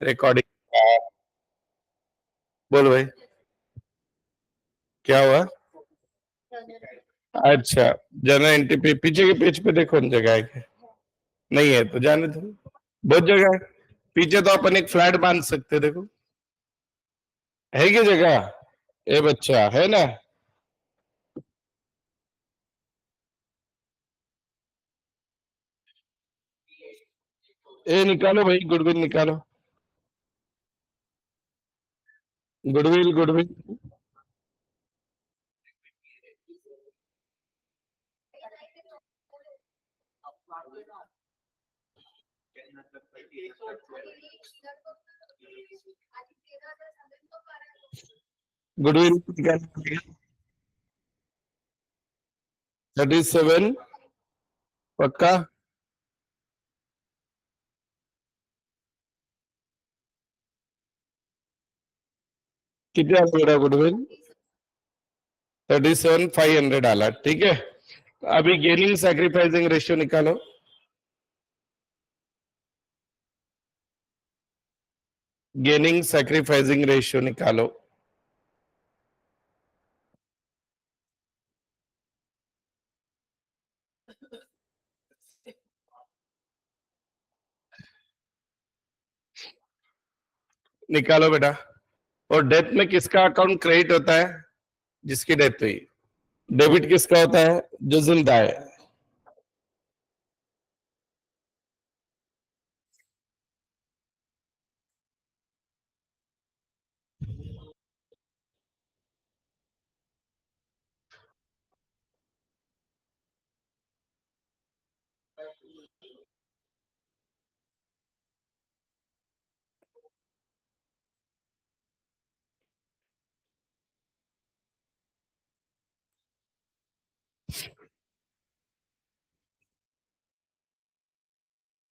Recording. बोल भाई, क्या हुआ? अच्छा, जनरल एंट्री पे पीछे के पेज पे देखो, उन जगह है क्या? नहीं है तो जाने दो, बहुत जगह है। पीछे तो अपन एक फ्लैट बांध सकते, देखो है क्या जगह? ए बच्चा है ना? ए निकालो भाई, गुडविल निकालो। Goodwill goodwill. गुडविल निकालो। 37 पक्का? किती आला बेटा गुडविल? 37,500 आला, ठीक है। अभी गेनिंग सैक्रिफाइसिंग रेशियो निकालो। गेनिंग सैक्रिफाइसिंग रेशियो निकालो। निकालो बेटा। और डेथ में किसका अकाउंट क्रेडिट होता है? जिसकी डेथ हुई। डेबिट किसका होता है? जो जिंदा है।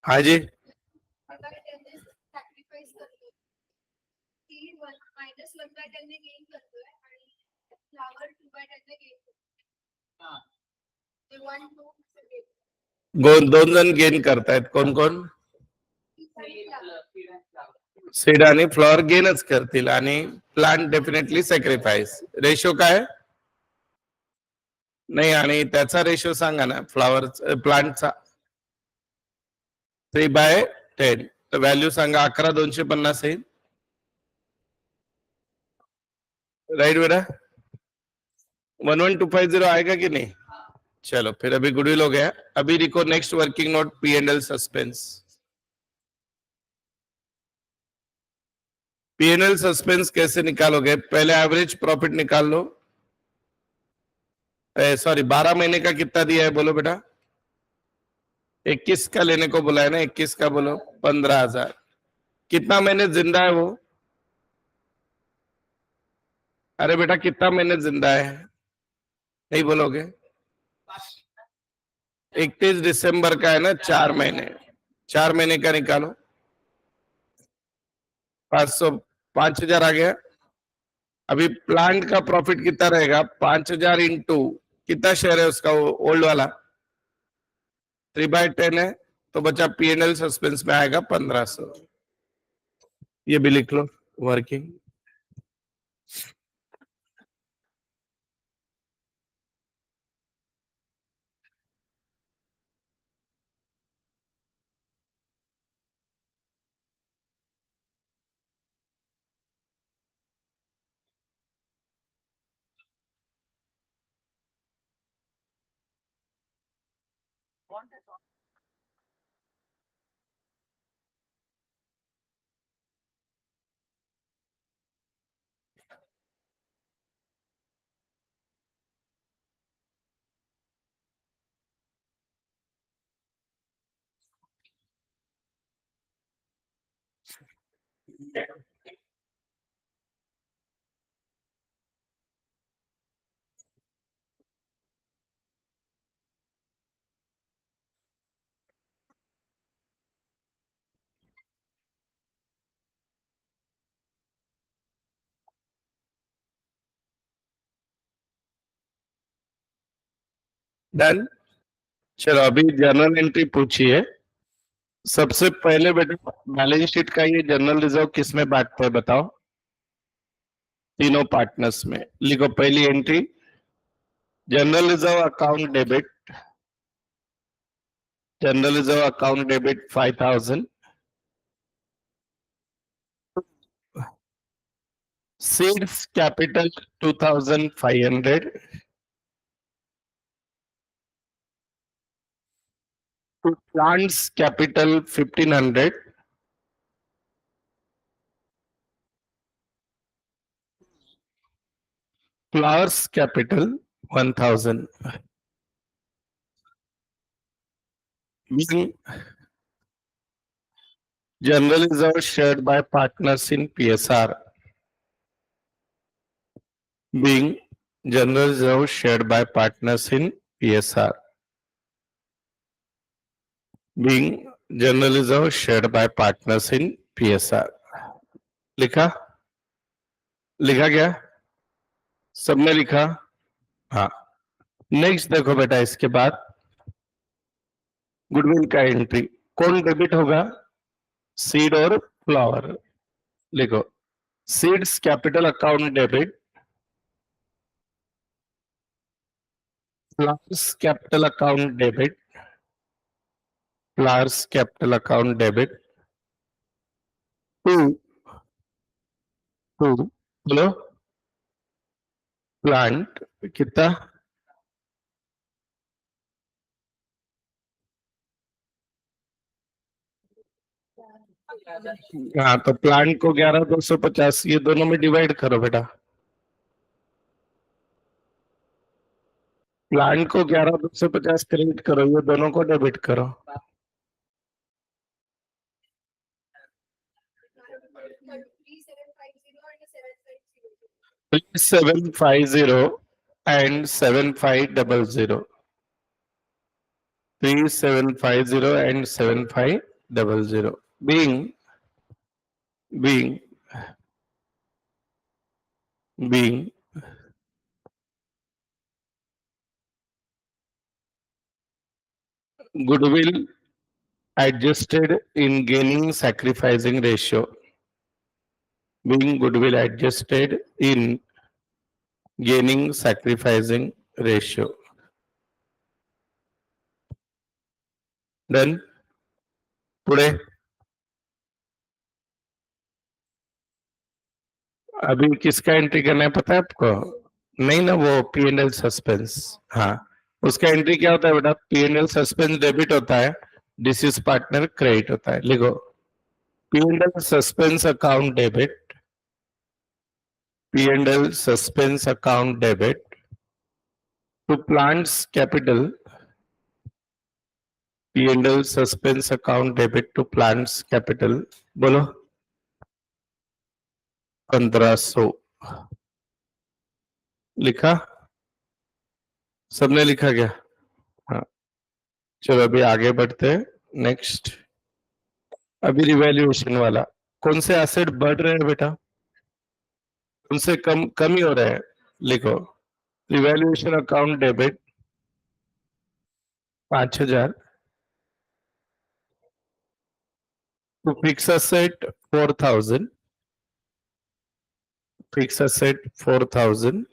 हाँ जी। दोन जण गेन करतायत, कोण कोण? सीड आणि फ्लॉवर गेनच करतील, आणि प्लांट डेफिनेटली सॅक्रिफाईस. रेशो काय? नाही, आणि त्याचा रेशो सांगा ना फ्लॉवर प्लांटचा. 3/10. तर व्हॅल्यू सांगा. 11,250 येईल, राइट बेटा? 11,250 आएगा कि नहीं? चलो फिर अभी गुडविल हो गया। अभी लिखो next working note, P and L suspense. P and L suspense कैसे निकालोगे? पहले एवरेज प्रॉफिट निकाल लो। सॉरी, 12 महीने का कितना दिया है बोलो बेटा? 21 का लेने को बोला है ना, 21 का बोलो। 15,000। कितना महीने जिंदा है वो? अरे बेटा, कितना महीने जिंदा है? नहीं बोलोगे? 31 दिसंबर का है ना, 4 महीने। 4 महीने का निकालो। 500, 5,000 आ गया। अभी प्लांट का प्रॉफिट कितना रहेगा? 5,000 इंटू कितना शेयर है उसका, वो ओल्ड वाला 3/10 है, तो बचा पी एंड एल सस्पेंस में आएगा 1,500। ये भी लिख लो, वर्किंग। डन। चलो अभी जर्नल एंट्री पूछिए। सबसे पहले बेटा बैलेंस शीट का ये जनरल रिजर्व किस में बांटते हैं बताओ? तीनों पार्टनर्स में। लिखो पहली entry, general reserve account debit, general reserve account debit 5000, seeds capital 2500, plants capital 1500, flowers capital 1000, being general reserve shared by partners in PSR, being general reserve shared by partners in PSR, being general reserve shared by partners in PSR. लिखा? लिखा गया? सबने लिखा? हाँ। Next देखो बेटा, इसके बाद गुडविल का एंट्री कौन डेबिट होगा? सीड और फ्लावर। लिखो seeds capital account debit, flowers capital account debit, flowers capital account debit to बोलो प्लांट कितना? हाँ तो प्लांट को 11,250 ये दोनों में डिवाइड करो बेटा। प्लांट को 11,250 क्रेडिट करो, ये दोनों को डेबिट करो। 3750 and 7500, 3750 and 7500 being goodwill adjusted in gaining sacrificing ratio, being goodwill adjusted in gaining sacrificing ratio. Then पुढे अभी किसका एंट्री करना है पता है आपको? नहीं ना, वो P&L सस्पेंस। हाँ उसका एंट्री क्या होता है बेटा? P&L सस्पेंस डेबिट होता है, डिसीज पार्टनर क्रेडिट होता है। लिखो P&L suspense account debit, P&L suspense account debit to plants capital, P&L suspense account debit to plants capital बोलो 1500। लिखा? सबने लिखा क्या? हाँ चलो अभी आगे बढ़ते हैं। नेक्स्ट अभी रिवैल्यूएशन वाला, कौन से एसेट बढ़ रहे हैं बेटा? कौन से कम ही हो रहे हैं? लिखो revaluation account debit 5000 to fix asset 4000, fix asset 4000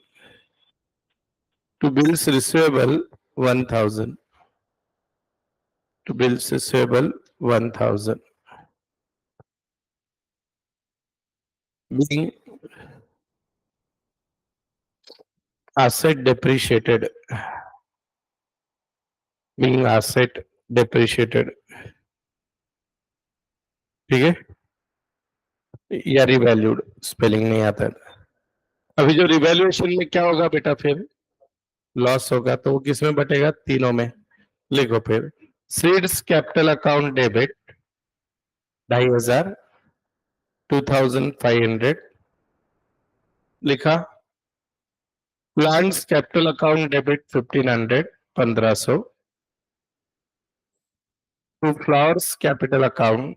to bills receivable 1000, to bills receivable 1000 being asset depreciated, being asset depreciated। ठीक है, या रिवैल्यूड, स्पेलिंग नहीं आता है। अभी जो रिवैल्यूएशन में क्या होगा बेटा? फिर लॉस होगा, तो वो किस में बटेगा? तीनों में। लिखो फिर सीड्स कैपिटल अकाउंट डेबिट 2500, 2500 लिखा। Plants capital account debit 1500, 1500 to flowers capital account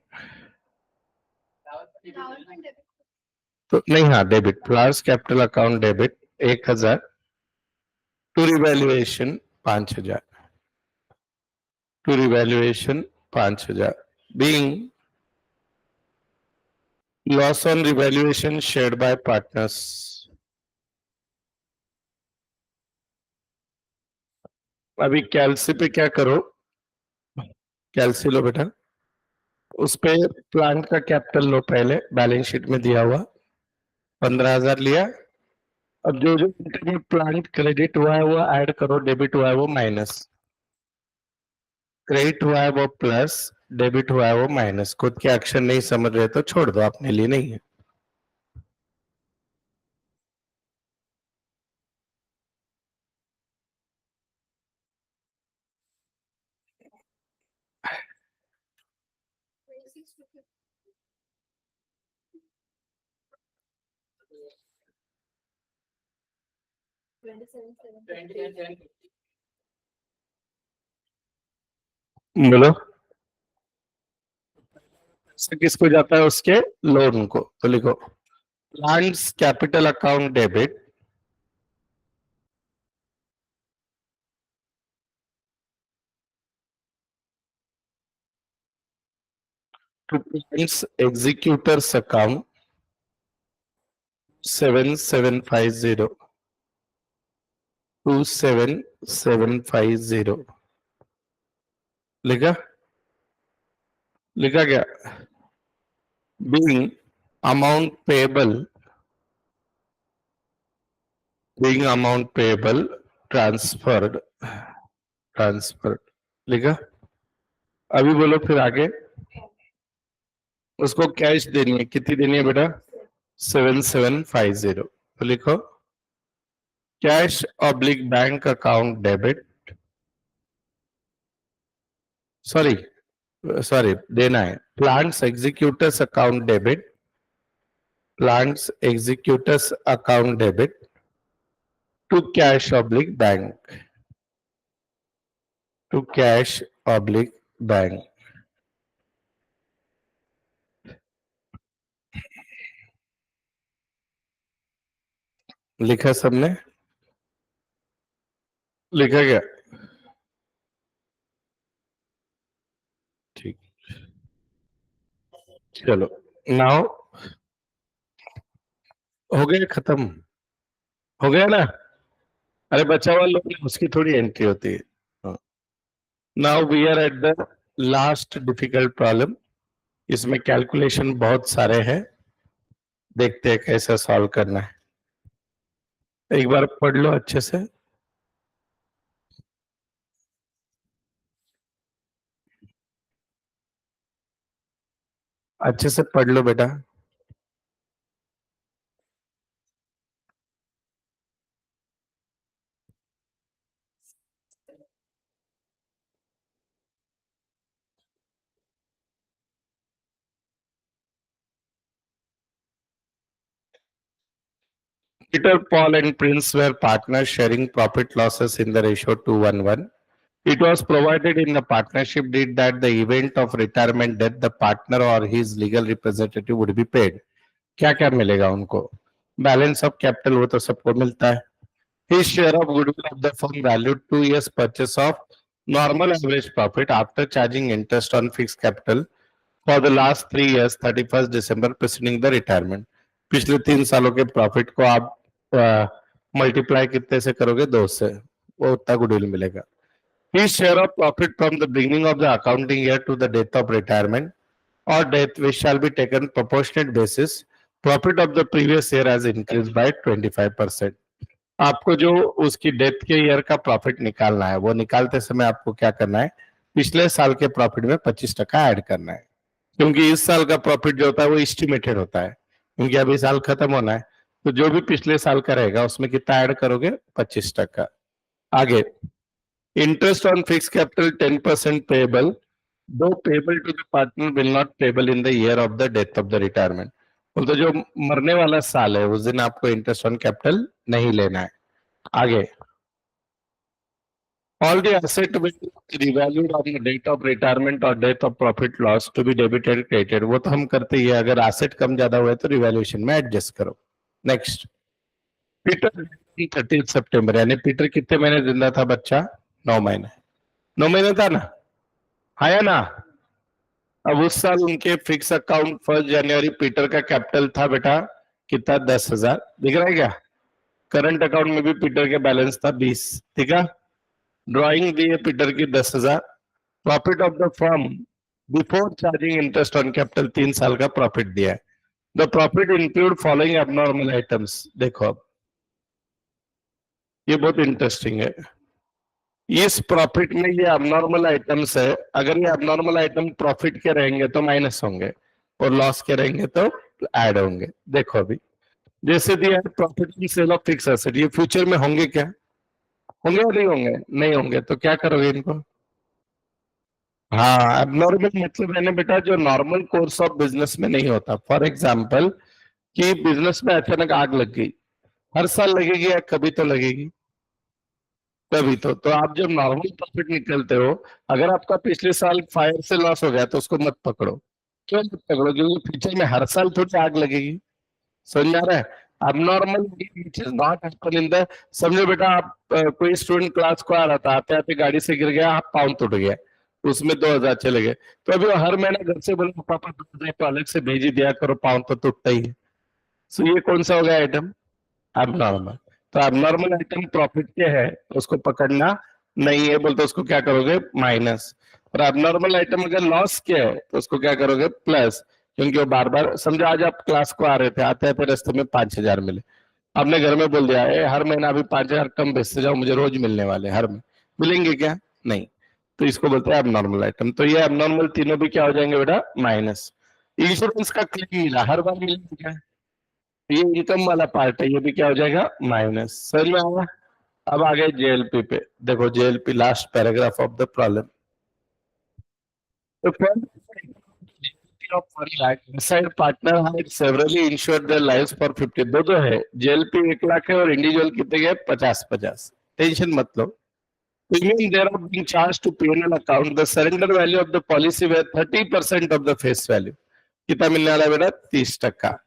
तो नहीं, हाँ debit, flowers capital account debit 1000 to revaluation 5000, to revaluation 5000 being loss on revaluation shared by partners. अभी कैलसी पे क्या करो, कैलसी लो बेटा, उस पे प्लांट का कैपिटल लो, पहले बैलेंस शीट में दिया हुआ 15,000 लिया। अब जो जो प्लांट क्रेडिट हुआ है वो ऐड करो, डेबिट हुआ है वो माइनस, क्रेडिट हुआ है वो प्लस, डेबिट हुआ है वो माइनस। खुद के एक्शन नहीं समझ रहे तो छोड़ दो, अपने लिए नहीं है। बोलो, किसको जाता है? उसके लोन को। तो लिखो plants capital account debit to plants executors account 7750 27750। लिखा? लिखा क्या? being amount payable, being amount payable transferred लिखा? अभी बोलो फिर आगे। उसको कैश देनी है, कितनी देनी है बेटा? 7750। तो लिखो cash oblique bank account debit, sorry sorry देना है plants executors account debit, plants executors account debit to cash oblique bank, to cash oblique bank. लिखा सबने? लिखा गया? ठीक, चलो नाउ हो गया, खत्म हो गया ना? अरे बच्चा हुआ लोग उसकी थोड़ी एंट्री होती है। Now we are at the last difficult problem. इसमें कैलकुलेशन बहुत सारे हैं, देखते हैं कैसे सॉल्व करना है। एक बार पढ़ लो अच्छे से, अच्छे से पढ़ लो बेटा। Peter, Paul, and Prince were partners sharing profit losses in the ratio 2:1. It was provided in the partnership deed that the event of retirement death, the partner or his legal representative would be paid. क्या क्या मिलेगा उनको? Balance of capital वो तो सबको मिलता है। His share of goodwill of the firm valued 2 years purchase of normal average profit after charging interest on fixed capital for the last 3 years 31st December preceding the retirement. पिछले 3 सालों के profit को आप मल्टीप्लाई कितने से करोगे? 2 से, वो उतना गुडविल मिलेगा। His share of profit from the beginning of the accounting year to the date of retirement or death which shall be taken proportionate basis, profit of the previous year has increased by 25%. आपको जो उसकी death के year का profit निकालना है, वो निकालते समय आपको क्या करना है? पिछले साल के प्रॉफिट में 25% ऐड करना है, क्योंकि इस साल का प्रॉफिट जो होता है वो एस्टिमेटेड होता है, क्योंकि अभी साल खत्म होना है। तो जो भी पिछले साल का रहेगा उसमें कितना ऐड करोगे? 25%। आगे interest on fix capital 10% payable, though payable to the partner will not payable in the year of the death of the retirement. तो जो मरने वाला साल है उस दिन आपको इंटरेस्ट ऑन कैपिटल नहीं लेना है। आगे all the asset will be revalued on the date of retirement or death of profit loss to be debited credited। वो तो हम करते ही है, अगर एसेट कम ज्यादा हुआ है तो रिवैल्यूएशन में एडजस्ट करो। नेक्स्ट, पीटर 30 सितंबर, यानी पीटर कितने महीने जिंदा था बच्चा? 9 महीने। 9 महीने था ना? आया ना? अब उस साल उनके फिक्स अकाउंट 1 जनवरी पीटर का कैपिटल था बेटा कितना, 10,000, दिख रहा है क्या? करंट अकाउंट में भी पीटर का बैलेंस था 20, ठीक है। ड्राइंग दी है पीटर की 10,000। Profit of the firm before charging interest on capital 3 साल का प्रॉफिट दिया है। The profit include following abnormal items. देखो अब ये बहुत इंटरेस्टिंग है। इस प्रॉफिट में ये अबनॉर्मल आइटम्स है, अगर ये अबनॉर्मल आइटम प्रॉफिट के रहेंगे तो माइनस होंगे और लॉस के रहेंगे तो ऐड होंगे। देखो अभी जैसे दिया है profit in sale of fix asset, ये फ्यूचर में होंगे क्या? होंगे या नहीं होंगे? नहीं होंगे तो क्या करोगे इनको? हाँ, एबनॉर्मल मतलब है ना बेटा जो नॉर्मल कोर्स ऑफ बिजनेस में नहीं होता। फॉर एग्जाम्पल कि बिजनेस में अचानक आग लग गई, हर साल लगेगी या कभी तो लगेगी? तभी तो आप जब नॉर्मल प्रॉफिट निकलते हो, अगर आपका पिछले साल फायर से लॉस हो गया तो उसको मत पकड़ो। क्यों मत पकड़ो? क्योंकि फ्यूचर में हर साल थोड़ी आग लगेगी। समझ आ रहा है? Abnormal which is not happen in the, समझो बेटा आप कोई स्टूडेंट क्लास को आ रहा था, आते आते गाड़ी से गिर गया, हाथ पाँव टूट गया, उसमें 2,000 चले गए, तो अभी वो हर महीना घर से बोले पापा 2,000 तो अलग से भेज ही दिया करो, पाँव तो टूटता ही है। सो ये कौन सा हो गया आइटम? एबनॉर्मल। तो एबनॉर्मल आइटम प्रॉफिट के है तो उसको पकड़ना नहीं है, बोलते उसको क्या करोगे? माइनस। और एबनॉर्मल आइटम अगर लॉस के है तो उसको क्या करोगे? प्लस। क्योंकि वो बार बार, समझो आज आप क्लास को आ रहे थे, आते आते रास्ते में 5,000 मिले, आपने घर में बोल दिया है हर महीना अभी 5,000 कम बेचते जाओ, मुझे रोज मिलने वाले, हर में मिलेंगे क्या? नहीं। तो इसको बोलते हैं एबनॉर्मल आइटम। तो ये एबनॉर्मल तीनों भी क्या हो जाएंगे बेटा? माइनस। इंश्योरेंस का क्लेम मिला, हर बार मिलेगा क्या? ये इनकम वाला पार्ट है, ये भी क्या हो जाएगा? माइनस। समझ में आया? अब आ गए जेएलपी पे। देखो JLP last paragraph of the problem. The firm of 1 lakh, inside partner had severally insured their lives for 50, दो है, जेएलपी 1 लाख है और इंडिविजुअल कितने गए? 50-50। टेंशन मत लो। Premium thereof being charged to P&L account, the surrender value of the policy were 30% of the face value। कितना मिलने वाला है बेटा? 30%।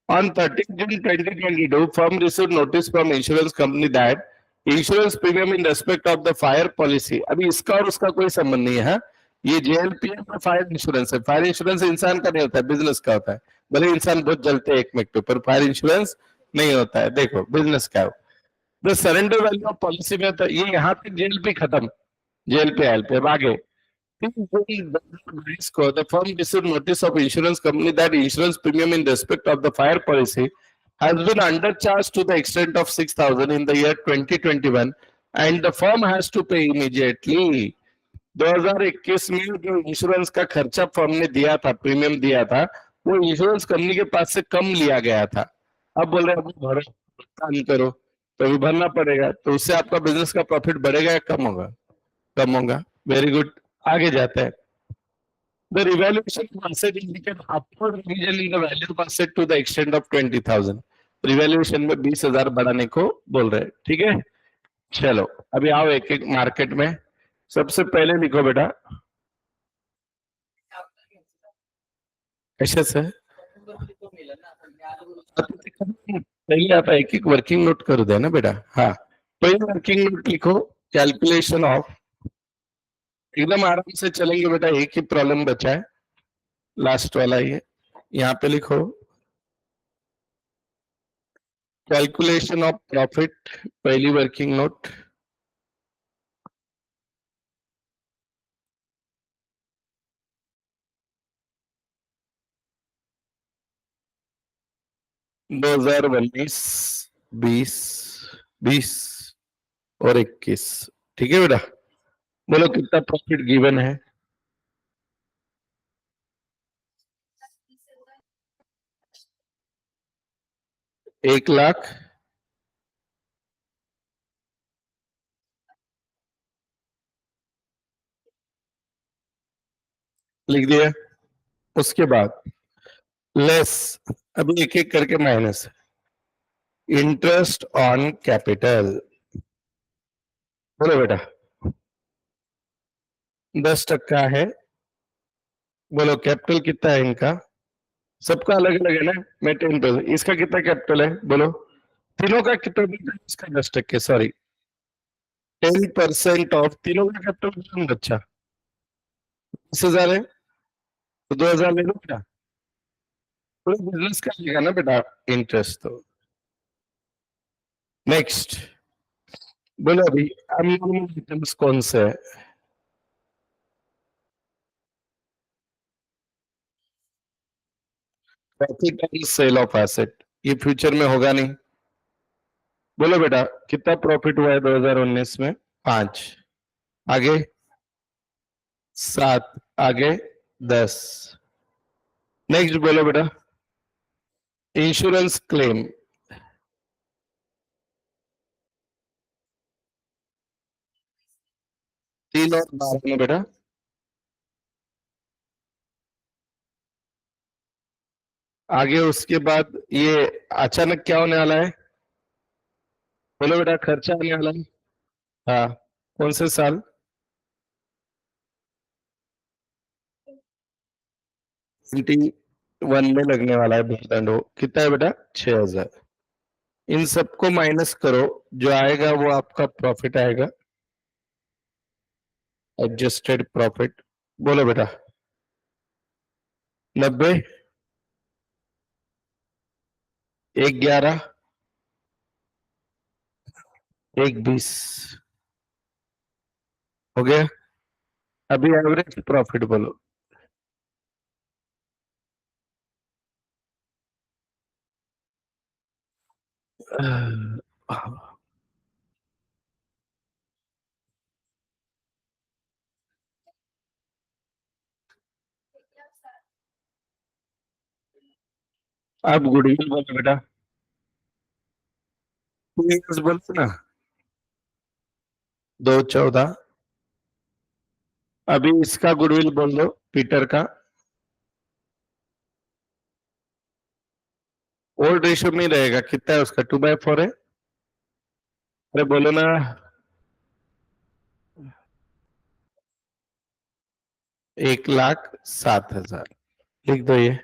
On 30th June 2022, firm received notice from insurance company that insurance premium in respect of the fire policy, अभी इसका और उसका कोई संबंध नहीं है, हाँ? ये जेएलपी है, फायर इंश्योरेंस है। फायर इंश्योरेंस इंसान का नहीं होता है, बिजनेस का होता है। भले इंसान बहुत जलते हैं एक मिनट पे, पर फायर इंश्योरेंस नहीं होता है। देखो बिजनेस का the surrender value of policy में तो ये यहाँ तक जेएलपी खत्म, जेएलपी एलपी। अब आगे the firm received notice of insurance company that insurance premium in respect of the fire policy has been undercharged to the extent of 6,000 in the year 2021 and the firm has to pay immediately। 2021 में जो insurance का खर्चा firm ने दिया था, premium दिया था, वो इंश्योरेंस कंपनी के पास से कम लिया गया था। अब बोल रहे हैं भरो, भुगतान करो, तो अभी भरना पड़ेगा। तो उससे आपका बिजनेस का प्रॉफिट बढ़ेगा या कम होगा? कम होगा। Very good. आगे जाते हैं। The revaluation of asset indicate upward revision in the value of asset to the extent of 20,000। Revaluation में 20,000 बढ़ाने को बोल रहे हैं, ठीक है। चलो अभी आओ एक एक मार्केट में। सबसे पहले लिखो बेटा, कैसे से पहले आप एक एक वर्किंग नोट कर देना बेटा। हाँ, पहले वर्किंग नोट लिखो, कैलकुलेशन ऑफ, एकदम आराम से चलेंगे बेटा, एक ही प्रॉब्लम बचा है, लास्ट वाला ये, यहाँ पे लिखो कैलकुलेशन ऑफ प्रॉफिट, पहली वर्किंग नोट। दो हजार 19, 20, 20 और 21, ठीक है बेटा। बोलो कितना प्रॉफिट गिवन है? 1 लाख, लिख दिया। उसके बाद लेस, अभी एक एक करके माइनस, इंटरेस्ट ऑन कैपिटल। बोलो बेटा 10% है। बोलो कैपिटल कितना है इनका? सबका अलग अलग है ना, मैं 10%, इसका कितना कैपिटल है बोलो? तीनों का कितना? इसका 10%, सॉरी 10% ऑफ तीनों का कैपिटल। अच्छा 20,000 है, तो 2,000 ले लो बेटा। पूरे बिजनेस का लेगा ना बेटा इंटरेस्ट तो। नेक्स्ट, बोलो अभी अननोन आइटम्स कौन से है? Profit and sale of asset, ये फ्यूचर में होगा नहीं। बोलो बेटा, कितना प्रॉफिट हुआ है 2019 में? 5। आगे 7। आगे 10। नेक्स्ट बोलो बेटा, इंश्योरेंस क्लेम। 3 और 12 में बेटा। आगे उसके बाद ये अचानक क्या होने वाला है? बोलो बेटा, खर्चा आने वाला है। हाँ, कौन से साल? 21 में लगने वाला है भूखदंड हो, कितना है बेटा? 6,000। इन सबको माइनस करो, जो आएगा वो आपका प्रॉफिट आएगा, एडजस्टेड प्रॉफिट। बोलो बेटा, 90, एक 11, एक 20, हो गया। अभी एवरेज प्रॉफिट बोलो। अब गुडविल बोलो बेटा। 2 years बोलो ना। 214। अभी इसका गुडविल बोल दो, पीटर का। ओल्ड रेशियो में ही रहेगा, कितना है उसका? 2/4 है। अरे बोलो ना। 1,07,000 लिख दो ये।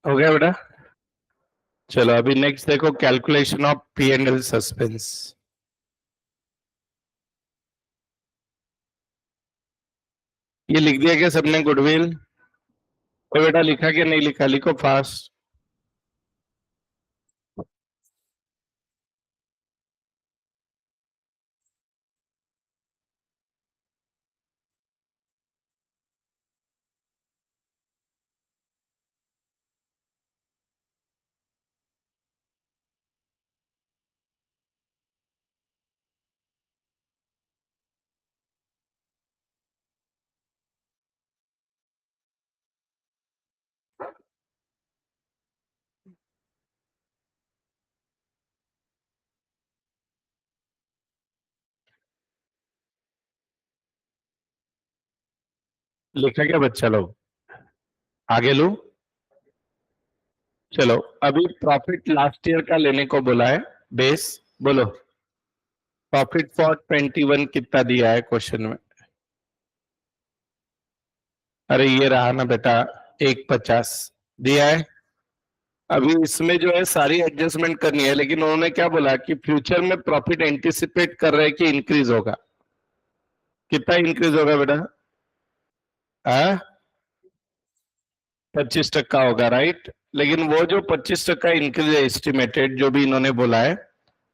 हो गया बेटा। चलो अभी नेक्स्ट देखो, calculation of P and L suspense. ये लिख दिया क्या सबने गुडविल? तो बेटा लिखा क्या नहीं लिखा, लिखो फास्ट। लिखा क्या बच्चा लोग? आगे लो। चलो, अभी प्रॉफिट लास्ट ईयर का लेने को बोला है। बेस बोलो, प्रॉफिट फॉर 21 कितना दिया है क्वेश्चन में? अरे ये रहा ना बेटा, 150 दिया है। अभी इसमें जो है सारी एडजस्टमेंट करनी है, लेकिन उन्होंने क्या बोला कि फ्यूचर में प्रॉफिट एंटिसिपेट कर रहे हैं कि इंक्रीज होगा। कितना इंक्रीज होगा बेटा? 25% होगा, राइट। लेकिन वो जो 25% इंक्रीज है एस्टिमेटेड, जो भी इन्होंने बोला है,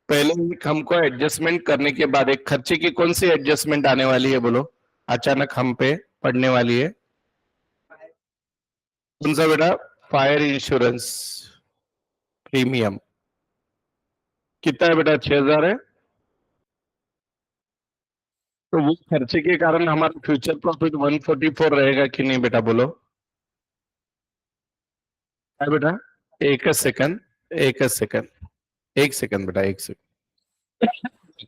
पहले एक हमको एडजस्टमेंट करने के बाद एक खर्चे की कौन सी एडजस्टमेंट आने वाली है बोलो, अचानक हम पे पड़ने वाली है? कौन सा बेटा? Fire insurance premium. कितना है बेटा? 6,000 है। तो वो खर्चे के कारण हमारा फ्यूचर प्रॉफिट 144 रहेगा कि नहीं बेटा बोलो? है बेटा? एक सेकंड, एक सेकंड, एक सेकंड बेटा, एक सेकंड।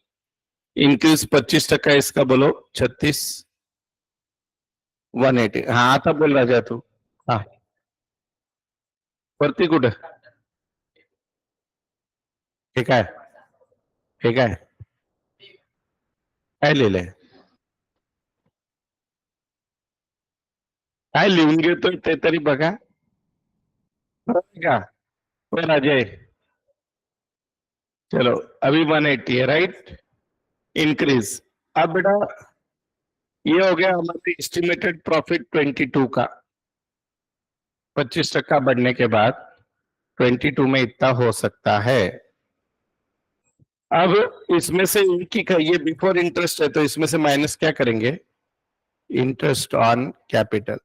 इंक्रीज 25% इसका बोलो, 36, 180। हाँ आता बोल राजा तू। हाँ, वरती कुठे? ठीक आहे, ठीक आहे, काय लिहिलंय? काय लिहून घेतोय ते तरी बघा. बरोबर का? होय राजे? चलो, अभी 180 है, राइट? इंक्रीज। अब बेटा ये हो गया हमारी एस्टिमेटेड प्रॉफिट 22 का। 25% बढ़ने के बाद 22 में इतना हो सकता है। अब इसमें से एक ही का ये बिफोर इंटरेस्ट है, तो इसमें से माइनस क्या करेंगे? Interest on capital.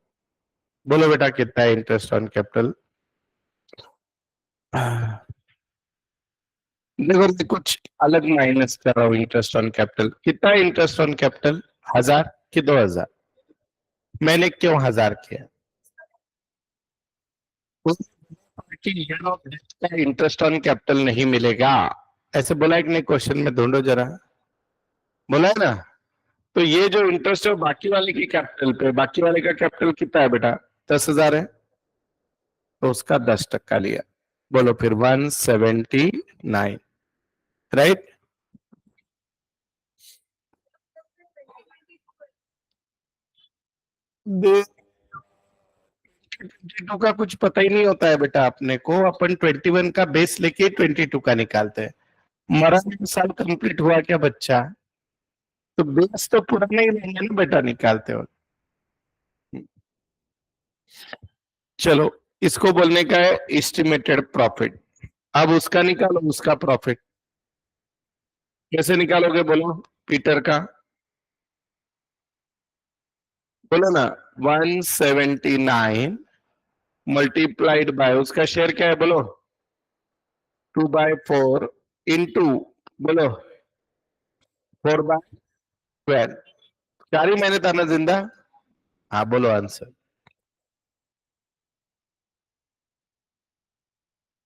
बोलो बेटा कितना है इंटरेस्ट ऑन कैपिटल? देखो मैं कुछ अलग माइनस कर रहा हूँ। इंटरेस्ट ऑन कैपिटल कितना है? इंटरेस्ट ऑन कैपिटल 1,000 कि 2,000? मैंने क्यों 1,000 किया? कि ईयर ऑफ डेथ का इंटरेस्ट ऑन कैपिटल नहीं मिलेगा, ऐसे बोला है कि नहीं क्वेश्चन में? ढूंढो जरा। बोला है ना? तो ये जो इंटरेस्ट है वो बाकी वाले की कैपिटल पे, बाकी वाले का कैपिटल कितना है बेटा? 10,000 है, तो उसका 10% लिया। बोलो फिर 179, राइट? टू का कुछ पता ही नहीं होता है बेटा अपने को, अपन 21 का बेस लेके 22 का निकालते हैं। मरा एक साल कंप्लीट हुआ क्या बच्चा? तो बेस तो पुराना ही रहेंगे ना बेटा निकालते हो। चलो, इसको बोलने का है एस्टिमेटेड प्रॉफिट। अब उसका निकालो, उसका प्रॉफिट कैसे निकालोगे बोलो पीटर का? बोलो ना, 179 मल्टीप्लाइड बाय उसका शेयर क्या है बोलो? 2/4 इंटू, बोलो 4/12। 4 ही महीने था ना जिंदा? हाँ बोलो आंसर।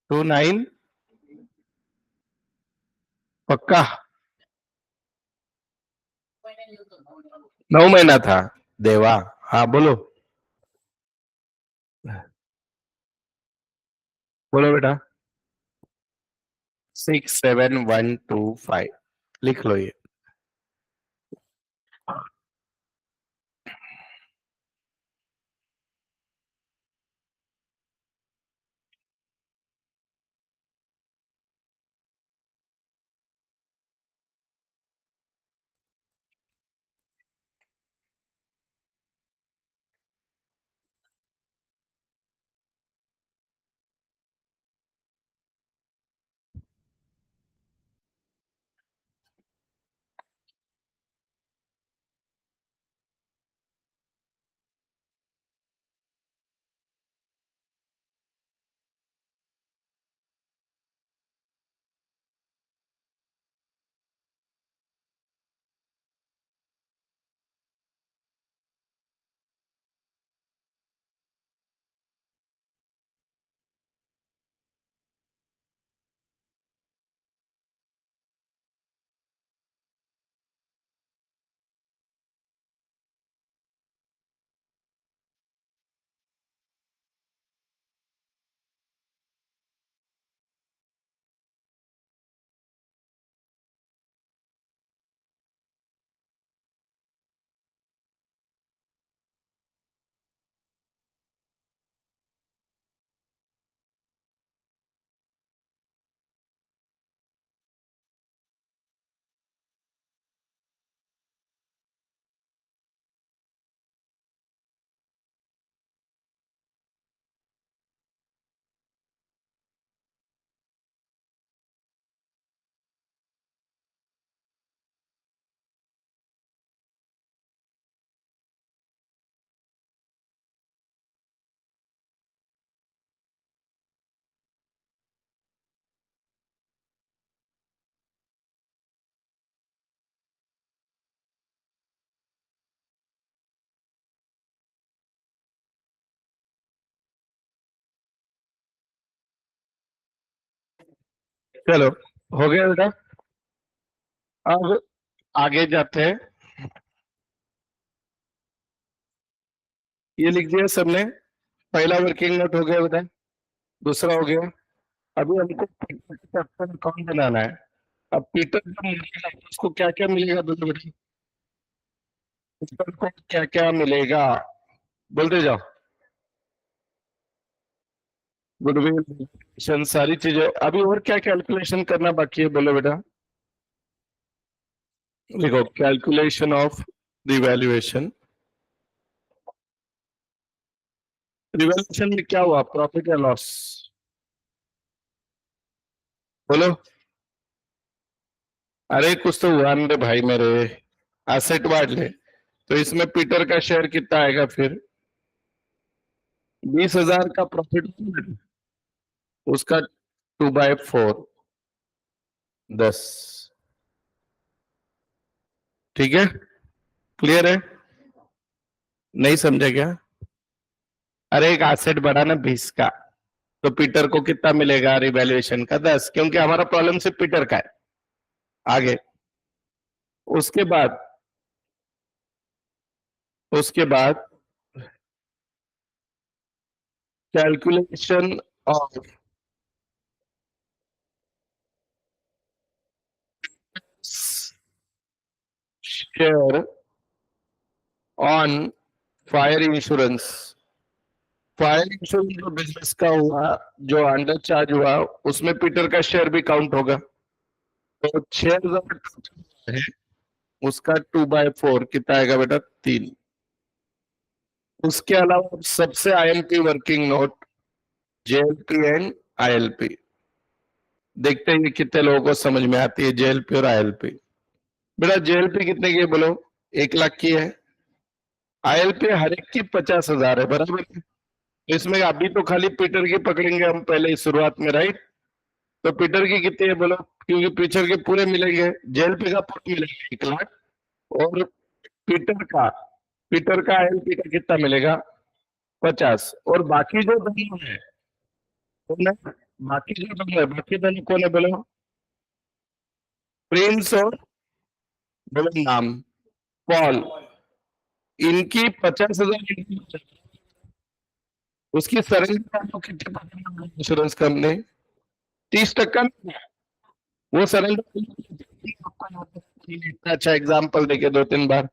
29? पक्का? 9 महीना था देवा। हाँ बोलो, बोलो बेटा। 67125 लिख लो ये। चलो, हो गया बेटा। अब आगे जाते हैं। ये लिख दिया सबने। पहला वर्किंग नोट हो गया बेटा। दूसरा हो गया। अभी हमको पीटर का अकाउंट बनाना है। अब पीटर जब मिलेगा तो उसको क्या क्या मिलेगा, बोलो बेटा। पीटर को क्या क्या मिलेगा, बोलते जाओ। गुडविल, सारी चीजें। अभी और क्या कैलकुलेशन करना बाकी है, बोलो बेटा। देखो, कैलकुलेशन ऑफ रिवैल्यूएशन। रिवैल्यूएशन में क्या हुआ, प्रॉफिट या लॉस, बोलो। अरे कुछ तो हुआ मेरे भाई मेरे। एसेट बांट ले, तो इसमें पीटर का शेयर कितना आएगा फिर। 20,000 का प्रॉफिट, उसका 2/4, 10। ठीक है, क्लियर है। नहीं समझे क्या। अरे एक एसेट बढ़ा ना 20 का, तो पीटर को कितना मिलेगा रिवैल्यूएशन का, 10, क्योंकि हमारा प्रॉब्लम सिर्फ पीटर का है। आगे, उसके बाद, उसके बाद calculation of share on fire insurance. Fire insurance जो बिजनेस का हुआ, जो अंडर चार्ज हुआ, उसमें पीटर का शेयर भी काउंट होगा। तो 6,000 है, उसका 2/4 कितना आएगा बेटा, 3। उसके अलावा सबसे ILP working note, JLP and ILP. देखते हैं ये कितने लोगों को समझ में आती है जेएलपी और आईएलपी। बेटा जेएलपी कितने की है, बोलो। 1 लाख की है। आईएलपी हर एक की 50,000 है, बराबर है। तो इसमें अभी तो खाली पीटर की पकड़ेंगे हम पहले इस शुरुआत में, राइट। तो पीटर की कितनी है, बोलो। क्योंकि पीटर के पूरे मिलेंगे, जेएलपी का पूरा मिलेगा 1 लाख। और पीटर का, पीटर का आईएलपी का कितना मिलेगा, 50। और बाकी जो दोनों है, कौन है? बाकी जो दोनों है, बाकी दोनों कौन है, बोलो। प्रिंस और, बोलो नाम, पॉल। इनकी 50,000, उसकी सरेंडर वैल्यू कितनी, इंश्योरेंस कंपनी 30%। वो सरेंडर, इतना अच्छा एग्जाम्पल देके 2-3 बार,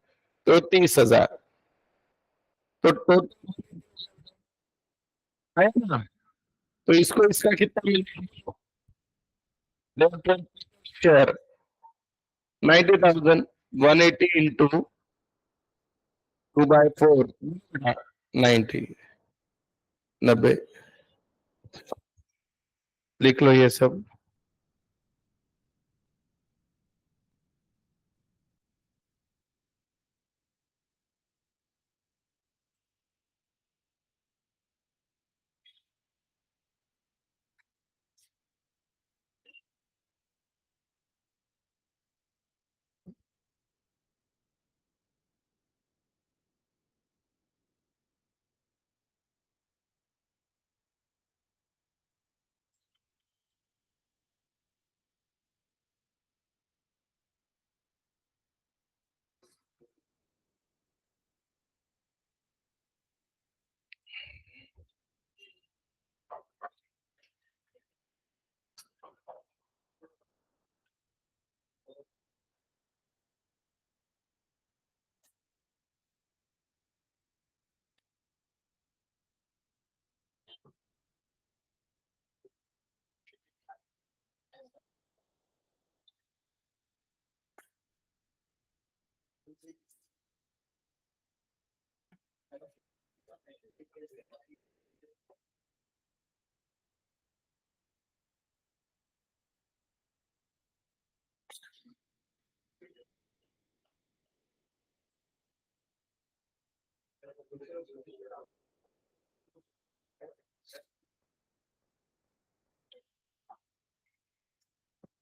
तो 30,000। तो टोटल है ना। तो इसको इसका कितना मिलेगा, शेयर 90,000, 180 इंटू 2/4, 90, 90। लिख लो ये सब।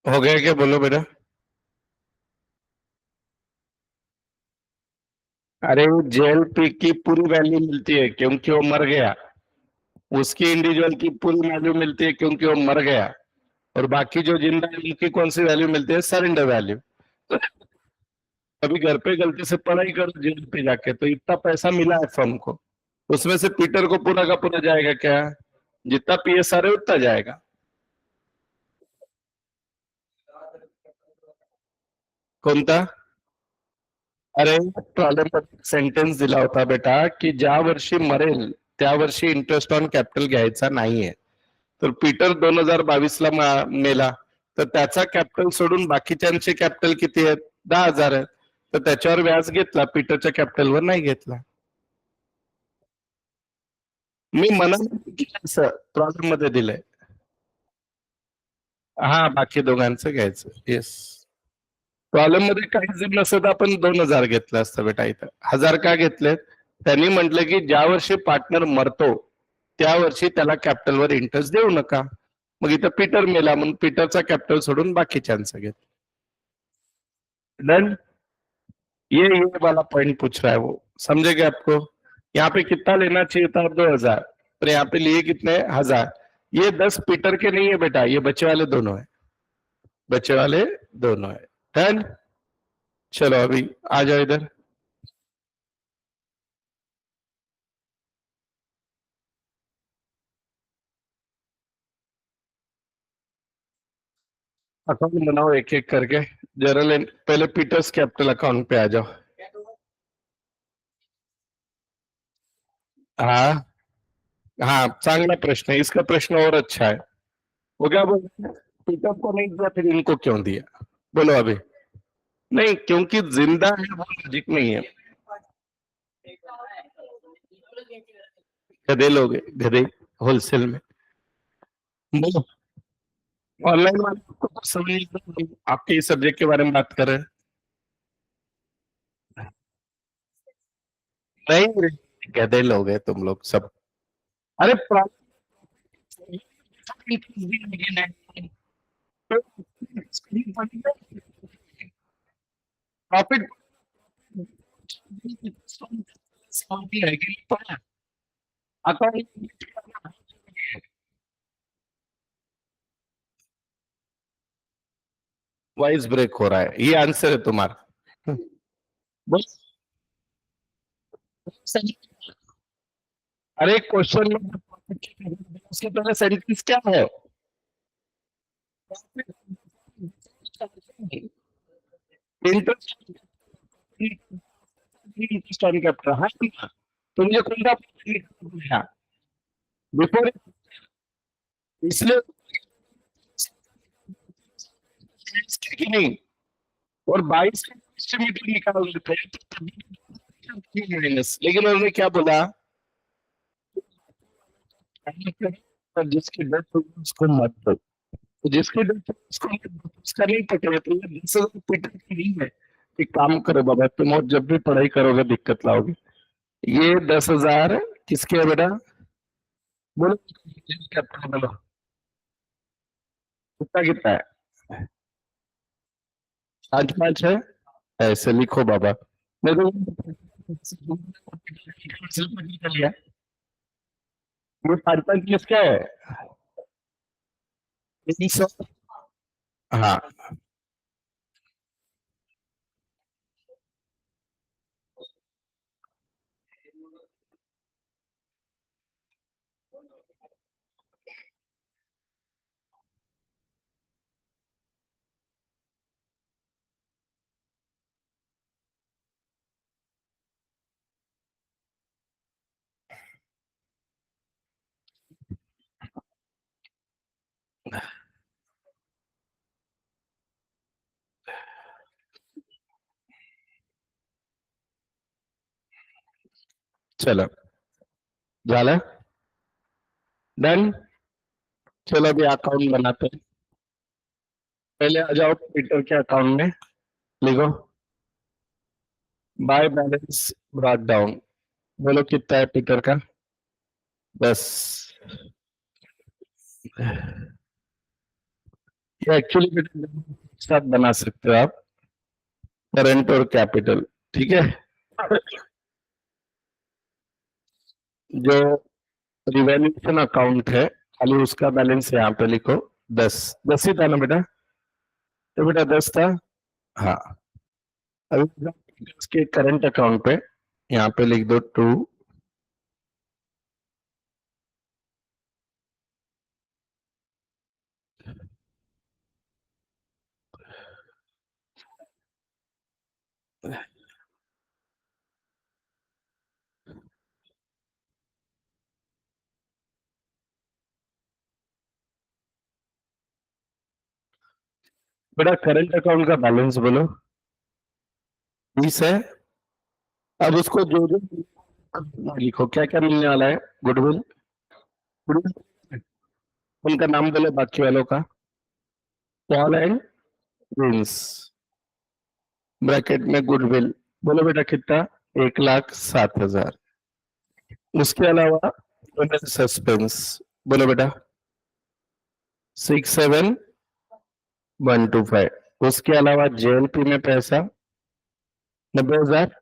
हो गया क्या, बोलो बेटा। अरे जेएलपी की पूरी वैल्यू मिलती है क्योंकि वो मर गया। उसकी इंडिविजुअल की पूरी वैल्यू मिलती है क्योंकि वो मर गया। और बाकी जो जिंदा है उनकी कौन सी वैल्यू मिलती है? Surrender value. तो अभी घर पे गलती से पढ़ाई करो जेल पे जाके, तो इतना पैसा मिला है फर्म को, उसमें से पीटर को पूरा का पूरा जाएगा क्या? जितना पीएसआर है उतना जाएगा। कोणता? अरे प्रॉब्लेम सेंटेन्स दिला होता बेटा की ज्या वर्षी मरेल त्या वर्षी इंटरेस्ट ऑन कॅपिटल घ्यायचा नाहीये. तर पीटर 2022 ला मेला, तर त्याचा कॅपिटल सोडून बाकीच्यांचे कॅपिटल किती आहेत? 10,000 आहेत. तर त्याच्यावर व्याज घेतला, पीटरच्या कॅपिटलवर नाही घेतला. मी मनात प्रॉब्लेम मध्ये दिलंय. हा बाकी दोघांचं घ्यायचं. येस. प्रॉब्लेम मध्ये काही जर नसतं तर आपण 2,000 घेतलं असतं बेटा. इथं 1,000 का घेतले? त्यांनी म्हटलं की ज्या वर्षी पार्टनर मरतो त्या वर्षी त्याला कॅपिटलवर इंटरेस्ट देऊ नका. मग इथं पीटर मेला म्हणून पीटरचा कॅपिटल सोडून बाकीच्यांचं घेत. डन. ये वाला पॉइंट पूछ रहा है वो, समझे क्या आपको? यहाँ पे कितना लेना चाहिए था? 2,000, पर यहाँ पे लिए कितने? 1,000. ये 10 पीटर के नहीं है बेटा, ये बच्चे वाले दोनों है, बच्चे वाले दोनों है. डन. चलो अभी आ जाओ इधर. अकाउंट बनाओ एक एक करके. जनरल पहले पीटर्स कैपिटल अकाउंट पे आ जाओ. हाँ हाँ, चांगला प्रश्न है, इसका प्रश्न और अच्छा है. वो क्या बोल रहे हैं? पीटर को नहीं दिया फिर इनको क्यों दिया? बोलो अभी. नहीं, क्योंकि जिंदा है वो लॉजिक नहीं है. गधे लोग गधे होलसेल में. बोलो. ऑनलाइन वाले आपको कुछ समझ नहीं, आपके इस सब्जेक्ट के बारे में बात कर रहे हैं. नहीं, गधे लोग हैं तुम लोग सब. अरे प्रॉफिट है कि अकाउंट. वॉइस ब्रेक हो रहा है, ये आंसर है तुम्हारा. बस. अरे क्वेश्चन में उसके पहले सेंटेंस क्या है? Interest interest on capital. हाँ तो मुझे कोणता बिफोर, इसलिए कि नहीं. और 22 का एस्टिमेट निकाल देते हैं तो माइनस, लेकिन उन्होंने क्या बोला? जिसकी डेथ होगी उसको मत दो. तो जिसकी डेथ उसको मत दो, उसका नहीं पकड़े तो ये 10,000 पीटर की नहीं है. एक काम करो बाबा, तुम और जब भी पढ़ाई करोगे दिक्कत लाओगे. ये 10,000 किसके है बेटा? बोलो क्या बोलो. कितना कितना है? 5-5 है. ऐसे लिखो बाबा. मैं तो निकल लिया. ये 5-5 किसका है? 300. हाँ चलो झालं. डन. चलो अभी अकाउंट बनाते हैं. पहले आ जाओ पीटर के अकाउंट में. लिखो बाय बैलेंस ब्रॉट डाउन. बोलो कितना है पीटर का? 10. ये एक्चुअली साथ बना सकते हो आप, करंट और कैपिटल. ठीक है. जो रिवेल्यूशन अकाउंट है खाली उसका बैलेंस यहाँ पे लिखो. 10, 10 ही था ना बेटा? तो बेटा 10 था। हाँ। अभी उसके करंट अकाउंट पे यहाँ पे लिख दो 2। बेटा करंट अकाउंट का बैलेंस बोलो। 20 है। अब उसको जो जो लिखो, क्या क्या मिलने वाला है? गुडविल। गुडविल, उनका नाम बोलो बाकी वालों का। पॉल एंड प्रिंस, ब्रैकेट में गुडविल। बोलो बेटा कितना? 1,07,000। उसके अलावा सस्पेंस, बोलो बेटा। 67,125। उसके अलावा जेएलपी में पैसा 90,000।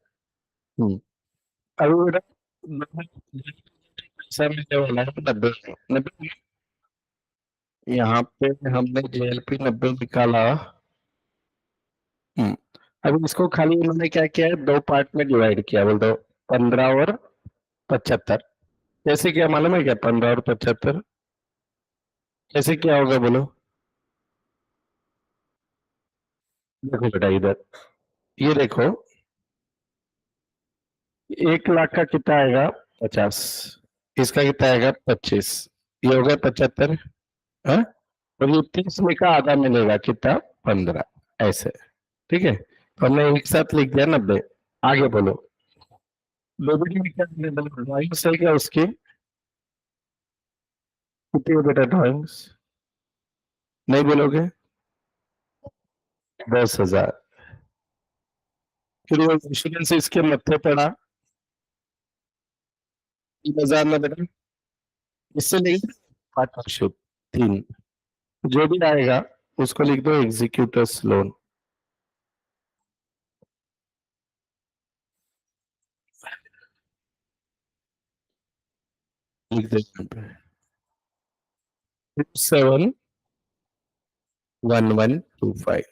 हम्म। अभी बेटा पैसा मिलने वाला है 90 90। यहाँ पे हमने जेएलपी 90 निकाला। हम्म। अभी इसको खाली इन्होंने क्या किया है, दो पार्ट में डिवाइड किया, बोल दो 15 और 75। कैसे किया मालूम है क्या? 15 और 75 कैसे क्या होगा बोलो? देखो बेटा इधर, ये देखो, 1 लाख का कितना आएगा? 50। इसका कितना आएगा? 25। ये हो गया 75। हाँ? और ये 30 में का आधा मिलेगा कितना? 15। ऐसे। ठीक है, तो हमने एक साथ लिख दिया 90। आगे बोलो। लोबिडी में क्या ड्राइंग्स है क्या उसकी? कितनी है बेटा ड्राइंग्स? नहीं बोलोगे? 10,000। फिर वो इंश्योरेंस इसके मत्थे पड़ा 3,000 ना बेटा? इससे लेंगे पार्टनरशिप 3। जो भी आएगा उसको लिख दो एग्जीक्यूटर्स लोन। लिख दे यहाँ पे 271125।